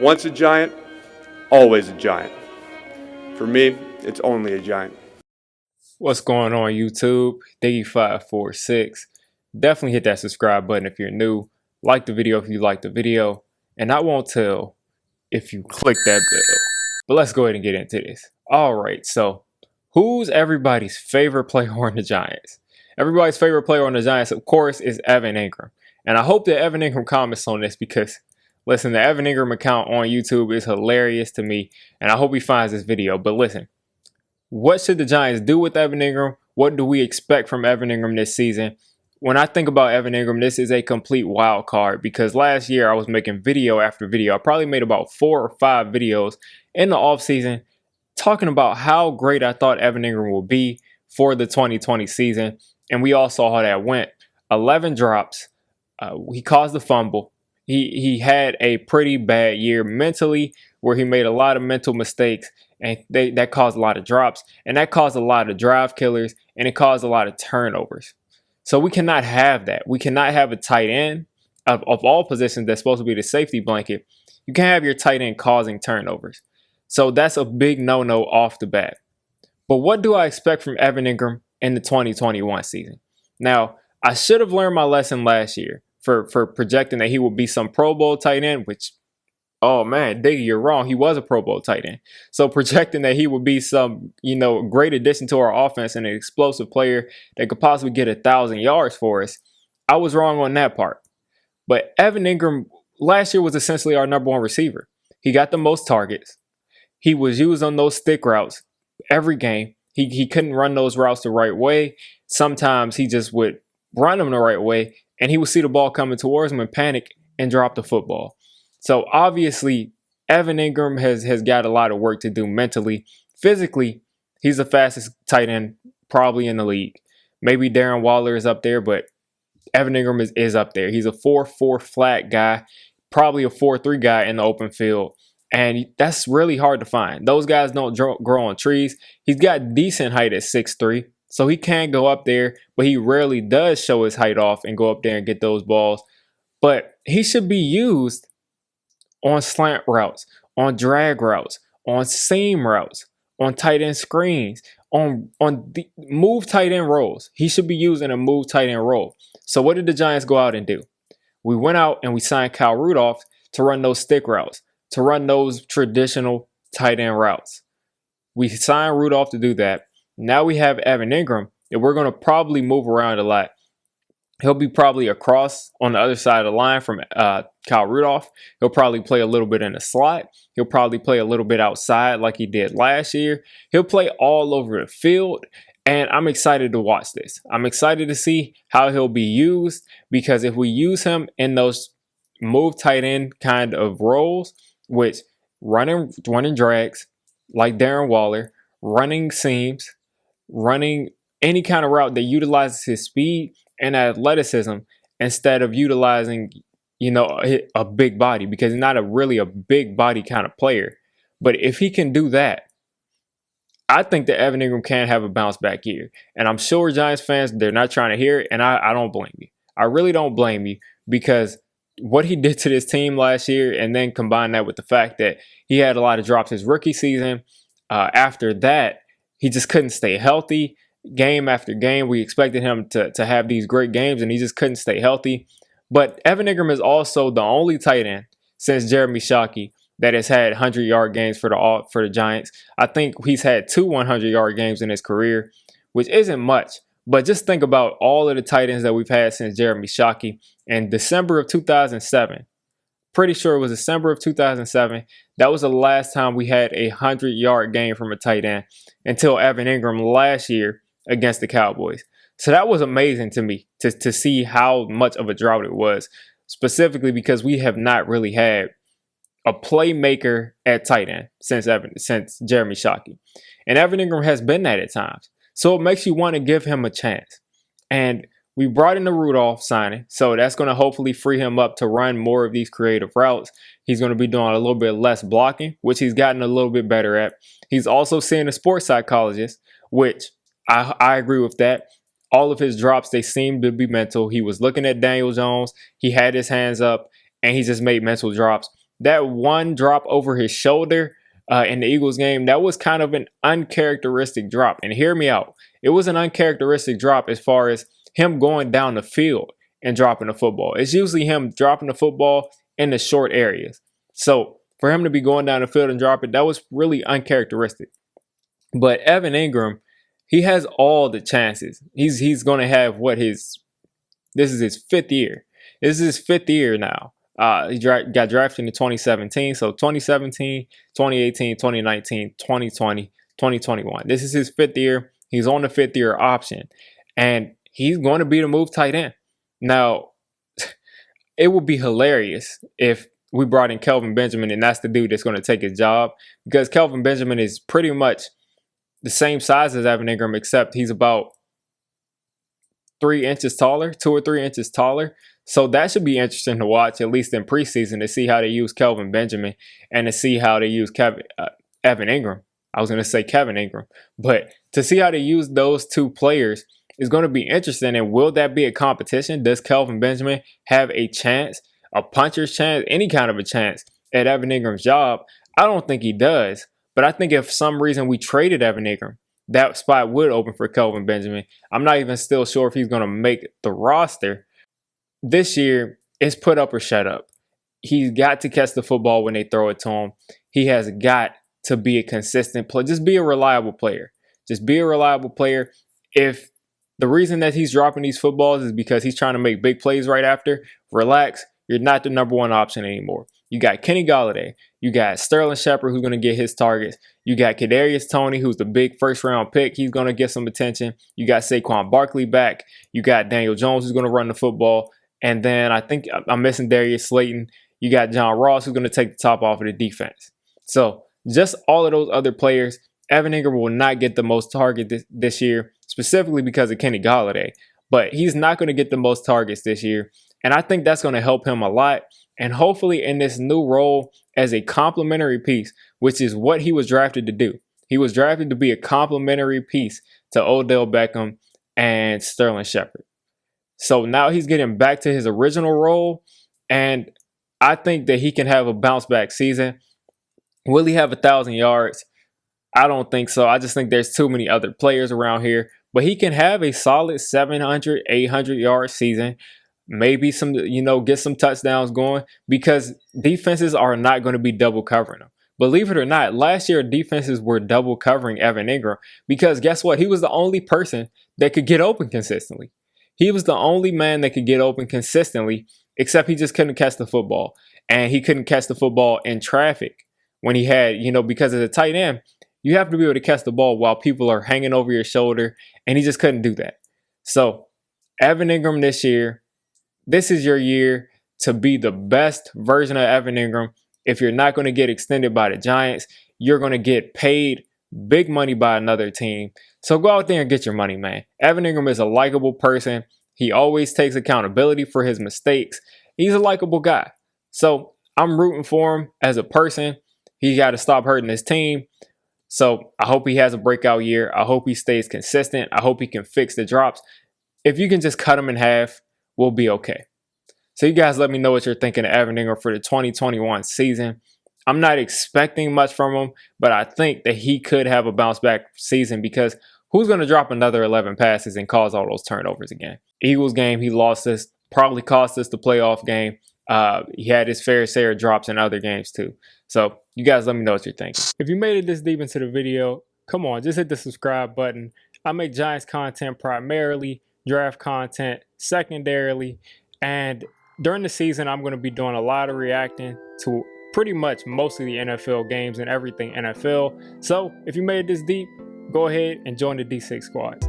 Once a giant, always a giant. For me, it's only a giant. What's going on YouTube? Diggy546. Definitely hit that subscribe button if you're new. Like the video if you like the video. And I won't tell if you click that bell. But let's go ahead and get into this. Alright, so who's everybody's favorite player on the Giants? Everybody's favorite player on the Giants, of course, is Evan Engram. And I hope that Evan Engram comments on this because, listen, the Evan Engram account on YouTube is hilarious to me. And I hope he finds this video. But listen. What should the Giants do with Evan Engram? What do we expect from Evan Engram this season? When I think about Evan Engram, this is a complete wild card because last year I was making video after video. I probably made about 4 or 5 videos in the offseason talking about how great I thought Evan Engram would be for the 2020 season. And we all saw how that went. 11 drops. He caused the fumble. He had a pretty bad year mentally where he made a lot of mental mistakes. And that caused a lot of drops, and that caused a lot of drive killers, and it caused a lot of turnovers. So we cannot have that. We cannot have a tight end of all positions that's supposed to be the safety blanket. You can't have your tight end causing turnovers. So that's a big no-no off the bat. But what do I expect from Evan Engram in the 2021 season? Now, I should have learned my lesson last year for projecting that he would be some Pro Bowl tight end, which, oh man, Diggy, you're wrong. He was a Pro Bowl tight end. So projecting that he would be some, great addition to our offense and an explosive player that could possibly get 1,000 yards for us, I was wrong on that part. But Evan Engram last year was essentially our number 1 receiver. He got the most targets. He was used on those stick routes every game. He couldn't run those routes the right way. Sometimes he just would run them the right way, and he would see the ball coming towards him and panic and drop the football. So obviously, Evan Engram has got a lot of work to do mentally. Physically, he's the fastest tight end probably in the league. Maybe Darren Waller is up there, but Evan Engram is up there. He's a 4.4 flat guy, probably a 4.3 guy in the open field. And that's really hard to find. Those guys don't grow on trees. He's got decent height at 6'3", so he can go up there, but he rarely does show his height off and go up there and get those balls. But he should be used on slant routes, on drag routes, on seam routes, on tight end screens, on the move tight end roles. He should be used in a move tight end role. So what did the Giants go out and do? We went out and we signed Kyle Rudolph to run those stick routes, to run those traditional tight end routes. We signed Rudolph to do that. Now we have Evan Engram, and we're going to probably move around a lot. He'll be probably across on the other side of the line from Kyle Rudolph. He'll probably play a little bit in the slot. He'll probably play a little bit outside like he did last year. He'll play all over the field, and I'm excited to watch this. I'm excited to see how he'll be used because if we use him in those move tight end kind of roles, which running drags like Darren Waller, running seams, running any kind of route that utilizes his speed and athleticism instead of utilizing, a big body because he's not really a big body kind of player. But if he can do that, I think that Evan Engram can have a bounce back year. And I'm sure Giants fans, they're not trying to hear it. And I don't blame you. I really don't blame you because what he did to this team last year and then combine that with the fact that he had a lot of drops his rookie season. After that, he just couldn't stay healthy. Game after game, we expected him to have these great games, and he just couldn't stay healthy. But Evan Engram is also the only tight end since Jeremy Shockey that has had 100-yard games for the Giants. I think he's had 2 100-yard games in his career, which isn't much. But just think about all of the tight ends that we've had since Jeremy Shockey. In December of 2007, pretty sure it was December of 2007, that was the last time we had a 100-yard game from a tight end until Evan Engram last year against the Cowboys. So that was amazing to me to see how much of a drought it was, specifically because we have not really had a playmaker at tight end since Jeremy Shockey. And Evan Engram has been that at times. So it makes you want to give him a chance. And we brought in the Rudolph signing, so that's going to hopefully free him up to run more of these creative routes. He's going to be doing a little bit less blocking, which he's gotten a little bit better at. He's also seeing a sports psychologist, which I agree with that. All of his drops, they seem to be mental. He was looking at Daniel Jones. He had his hands up, and he just made mental drops. that one drop over his shoulder in the Eagles game, that was kind of an uncharacteristic drop. And hear me out. It was an uncharacteristic drop as far as him going down the field and dropping the football. It's usually him dropping the football in the short areas. So for him to be going down the field and drop it, that was really uncharacteristic. But Evan Engram, he has all the chances. He's going to have this is his 5th year. This is his 5th year now. He got drafted in 2017. So 2017, 2018, 2019, 2020, 2021. This is his 5th year. He's on the 5th year option. And he's going to be the move tight end. Now, it would be hilarious if we brought in Kelvin Benjamin and that's the dude that's going to take his job, because Kelvin Benjamin is pretty much the same size as Evan Engram, except he's about 3 inches taller, 2 or 3 inches taller. So that should be interesting to watch, at least in preseason, to see how they use Kelvin Benjamin and to see how they use Evan Engram. I was going to say Kevin Engram, but to see how they use those two players is going to be interesting. And will that be a competition? Does Kelvin Benjamin have a chance, a puncher's chance, any kind of a chance at Evan Ingram's job? I don't think he does. But I think if for some reason we traded Evan Engram, that spot would open for Kelvin Benjamin. I'm not even still sure if he's going to make the roster. This year, it's put up or shut up. He's got to catch the football when they throw it to him. He has got to be a consistent player. Just be a reliable player. Just be a reliable player. If the reason that he's dropping these footballs is because he's trying to make big plays right after, relax. You're not the number one option anymore. You got Kenny Golladay. You got Sterling Shepard, who's going to get his targets. You got Kadarius Toney, who's the big first-round pick. He's going to get some attention. You got Saquon Barkley back. You got Daniel Jones, who's going to run the football. And then I think I'm missing Darius Slayton. You got John Ross, who's going to take the top off of the defense. So just all of those other players, Evan Engram will not get the most targets this year, specifically because of Kenny Golladay. But he's not going to get the most targets this year. And I think that's going to help him a lot. And hopefully in this new role as a complementary piece, which is what he was drafted to do. He was drafted to be a complementary piece to Odell Beckham and Sterling Shepard. So now he's getting back to his original role. And I think that he can have a bounce back season. Will he have 1,000 yards? I don't think so. I just think there's too many other players around here. But he can have a solid 700, 800 yard season. Maybe some, get some touchdowns going, because defenses are not going to be double covering him. Believe it or not, last year defenses were double covering Evan Engram because guess what? He was the only person that could get open consistently. He was the only man that could get open consistently, except he just couldn't catch the football. And he couldn't catch the football in traffic when he had, because as a tight end, you have to be able to catch the ball while people are hanging over your shoulder. And he just couldn't do that. So Evan Engram this year, this is your year to be the best version of Evan Engram. If you're not going to get extended by the Giants, you're going to get paid big money by another team. So go out there and get your money, man. Evan Engram is a likable person. He always takes accountability for his mistakes. He's a likable guy. So I'm rooting for him as a person. He got to stop hurting his team. So I hope he has a breakout year. I hope he stays consistent. I hope he can fix the drops. If you can just cut him in half, we'll be okay. So you guys let me know what you're thinking of Evan Engram for the 2021 season. I'm not expecting much from him, but I think that he could have a bounce back season because who's going to drop another 11 passes and cause all those turnovers again? Eagles game, he lost us, probably cost us the playoff game. He had his fair share of drops in other games too. So you guys let me know what you're thinking. If you made it this deep into the video, come on, just hit the subscribe button. I make Giants content primarily, draft content secondarily, and during the season I'm going to be doing a lot of reacting to pretty much most of the NFL games and everything NFL. So if you made it this deep, go ahead and join the D6 squad.